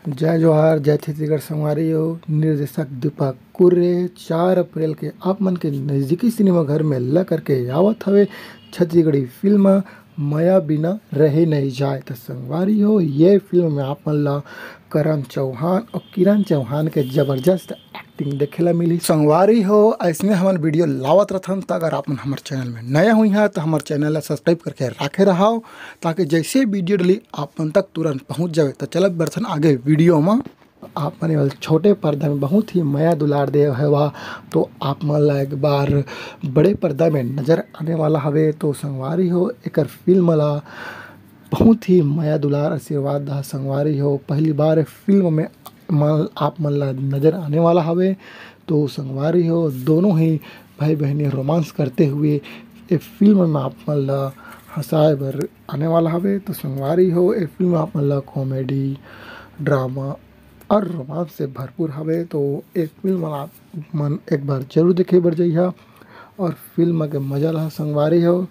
जय जोहार जय छत्तीसगढ़ संगवारी हो। निर्देशक दीपक कुर्रे 4 अप्रैल के आप मन के नज़दीकी सिनेमा घर में ला करके आवत हवे छत्तीसगढ़ी फिल्म माया बिना रहे नहीं जाए। तो संगवारी हो, ये फिल्म में आप मन ला करण चौहान और किरण चौहान के जबरदस्त एक्टिंग देखे ला मिली। संगवारी हो, ऐसने हमन वीडियो लावत रहथन। तो अगर आप मन हमारे चैनल में नया हुई हैं तो हमारे चैनल ला सब्सक्राइब करके रखे रहो, ताकि जैसे वीडियो डली आप मन तक तुरंत पहुंच जाए। तो चलत बर्थन आगे वीडियो में। आप मन वाले छोटे पर्दा में बहुत ही माया दुलार दे हवा, तो आप मन ला एक बार बड़े पर्दा में नज़र आने वाला हवे। तो संगवारी हो, एक फिल्म ला बहुत ही माया दुलार आशीर्वाद दा संगवारी हो। पहली बार फिल्म में आप मन ला नज़र आने वाला हवे। तो संगवारी हो, दोनों ही भाई बहनी रोमांस करते हुए ये फिल्म में आप मन ला हंसाए बर आने वाला हवे। तो संगवारी हो, ये फिल्म आप मन ला कॉमेडी, ड्रामा और रोमांस से भरपूर हवे। तो एक फिल्म आप मन एक बार जरूर देखे बर जइहा और फिल्म के मजा ला संगवारी हो।